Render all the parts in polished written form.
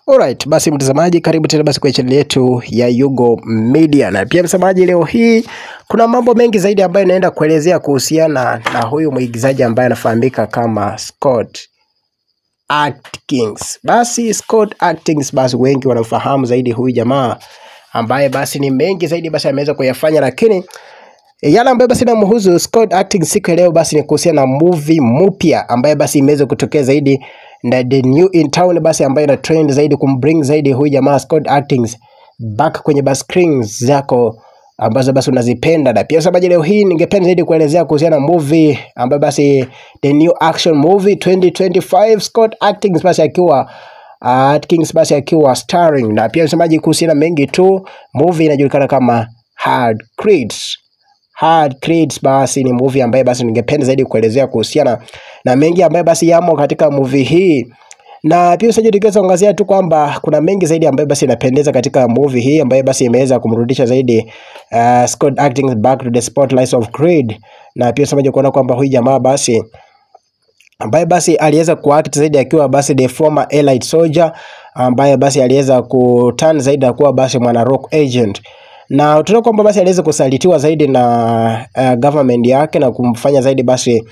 Alright, basi mtazamaji, karibu tena basi kwa channel yetu ya Yugo Media. Na pia mtazamaji, leo hii kuna mambo mengi zaidi ambayo naenda kuelezea kuhusiana na huyu mwigizaji ambaye anafahamika kama Scott Atkins. Basi Scott Atkins, basi wengi wanafahamu zaidi huyu jamaa ambaye basi ni mengi zaidi basi ameweza kuyafanya, lakini yale ambayo basi namhusu Scott Atkins siku ya leo basi ni kuhusiana na movie mpya ambaye basi imeweza kutokea zaidi na The New in Town, basi ambayo ina trend zaidi kumbring zaidi huyu jamaa Scott Atkins back kwenye bus screens zako ambazo basi unazipenda. Na pia sababu leo hii ningependa zaidi kuelezea kuhusiana na movie ambayo basi The New Action Movie 2025, Scott Atkins basi akiwa starring. Na pia msemaji kuhusiana mengi tu, movie inajulikana kama Hard Creeds. Basi ni movie ambaye basi ningependa zaidi kuelezea kuhusiana na mengi ambaye basi yamo katika movie hii. Na pia usije tukaweza kuangazia tu kwamba kuna mengi zaidi ambaye basi inapendeza katika movie hii ambaye basi imeweza kumrudisha zaidi Scott Atkins back to the spotlights of Creed. Na pia usije kuona kwamba huyu jamaa basi ambaye basi aliweza kuact zaidi akiwa basi the former elite soldier ambaye basi aliweza kuturn zaidi akuwa basi mwana rock agent. Na tunaona kwamba basi aliweza kusalitiwa zaidi na government yake na kumfanya zaidi basi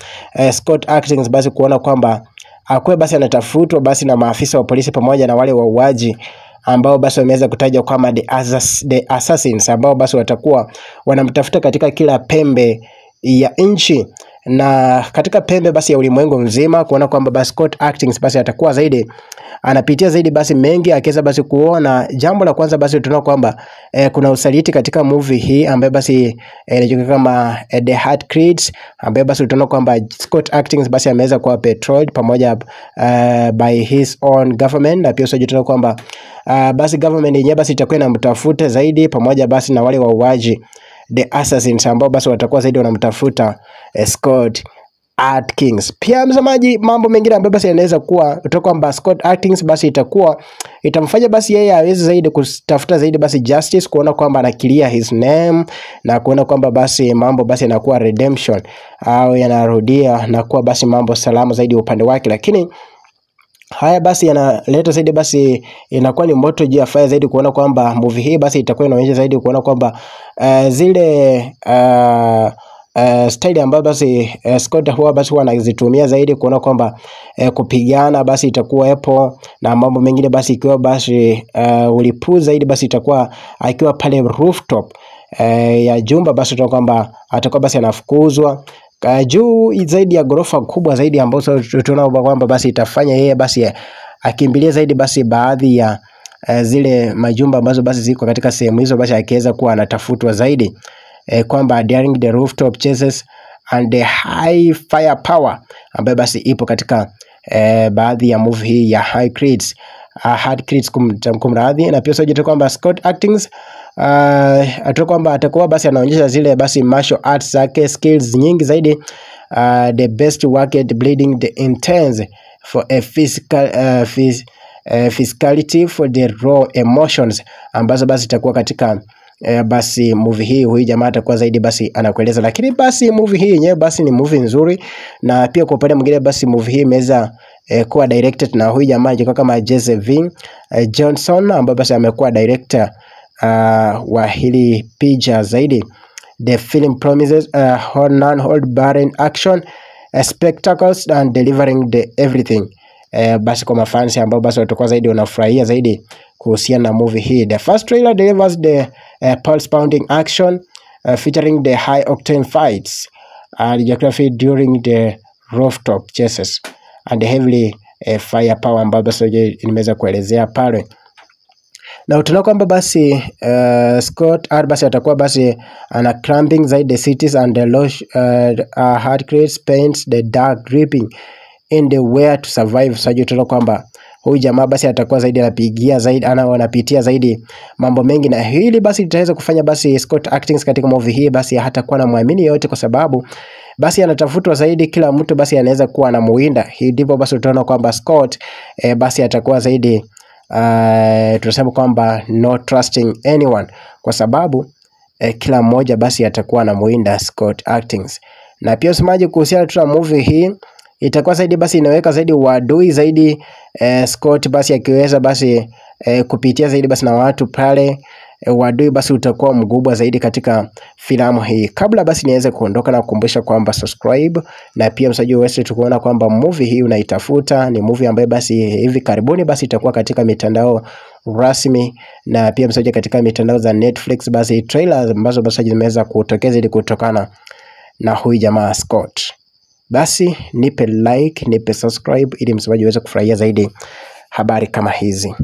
Scott Atkins basi kuona kwamba akwe basi anatafutwa basi na maafisa wa polisi pamoja na wale wauaji ambao basi wameweza kutaja kama the assassins ambao basi watakuwa wanamtafuta katika kila pembe ya nchi na katika pembe basi ya ulimwengu mzima, kuona kwamba basi Scott Atkins basi atakuwa zaidi anapitia zaidi basi mengi akiweza basi kuona. Jambo la kwanza basi tunaona kwamba kuna usaliti katika movie hii ambaye basi inajulikana kama The Hard Creeds, ambaye basi tunaona kwamba Scott Atkins basi ameweza kuwa patrolled pamoja by his own government. Na pia tunaona kwamba basi government yenyewe basi itakuwa inamtafuta zaidi pamoja basi na wale wauaji the assassins ambao basi watakuwa zaidi wanamtafuta Scott Atkins. Pia msamaji, mambo mengine ambayo basi yanaweza kuwa kutoka kwamba Scott Atkins basi itamfanya basi yeye aweze zaidi kutafuta zaidi basi justice, kuona kwamba ana clear his name na kuona kwamba basi mambo basi yanakuwa redemption au yanarudia na kuwa basi mambo salama zaidi upande wake. Lakini haya basi yanaleta zaidi basi inakuwa ni moto juu ya fire zaidi, kuona kwamba movie hii basi itakuwa inaonyesha zaidi kuona kwamba zile style ambayo basi Scott huwa basi wanazitumia zaidi, kuona kwamba kupigana basi itakuwa hapo na mambo mengine basi ikiwa basi ulipu zaidi basi itakuwa akiwa pale rooftop ya jumba basi tunaona kwamba atakuwa basi anafukuzwa juu zaidi ya gorofa kubwa zaidi ambayo tunaona kwamba basi itafanya yeye basi akimbilia zaidi basi baadhi ya zile majumba ambazo basi ziko katika sehemu hizo basi akiweza kuwa anatafutwa zaidi kwamba during the rooftop chases and the high firepower ambayo basi ipo katika baadhi ya movie hii ya Hard Creeds kumradhi. Na pia soje kwamba Scott Atkins kwamba atakuwa basi anaonyesha zile basi martial arts zake skills nyingi zaidi, the best work at bleeding the intense for a physicality for the raw emotions ambazo basi itakuwa katika basi movie hii. Huyu jamaa atakuwa zaidi basi anakueleza, lakini basi movie hii yenyewe basi ni movie nzuri. Na pia kwa upande mwingine basi movie hii imeweza kuwa directed na huyu jamaa jiko kama Jesse Johnson ambaye basi amekuwa director wa hili picha zaidi. The film promises non-hold barren action spectacles and delivering the everything. Basi kwa mafansi ambao basi watakuwa zaidi wanafurahia zaidi kuhusiana na movie hii. The first trailer delivers the pulse pounding action featuring the high octane fights and geography during the rooftop chases and the heavily firepower ambayo basi nimeweza kuelezea pale. Na tunaona kwamba basi Scott basi atakuwa basi ana climbing zaidi the cities and the lush Hard Creeds paints the dark gripping in the way to survive. Sasa tunaona kwamba huyu jamaa basi atakuwa zaidi anapigia zaidi anapitia zaidi mambo mengi, na hili basi litaweza kufanya basi Scott Atkins katika movie hii basi hatakuwa na muamini yote, kwa sababu basi anatafutwa zaidi, kila mtu basi anaweza kuwa anamuinda. Hii ndipo basi tutaona kwamba Scott basi atakuwa zaidi tunasema kwamba no trusting anyone, kwa sababu kila mmoja basi atakuwa anamuinda Scott Atkins. Na pia usemaje kuhusiana na movie hii itakuwa zaidi basi inaweka zaidi uadui zaidi, Scott basi akiweza basi kupitia zaidi basi na watu pale, uadui basi utakuwa mkubwa zaidi katika filamu hii. Kabla basi niweze kuondoka na kukumbusha kwamba subscribe, na pia msaji wetu tukuona kwamba movie hii unaitafuta ni movie ambayo basi hivi karibuni basi itakuwa katika mitandao rasmi, na pia msaji katika mitandao za Netflix, basi trailers ambazo basi zimeweza kutokeza ili kutokana na huyu jamaa Scott. Basi nipe like, nipe subscribe ili msemaji uweze kufurahia zaidi habari kama hizi.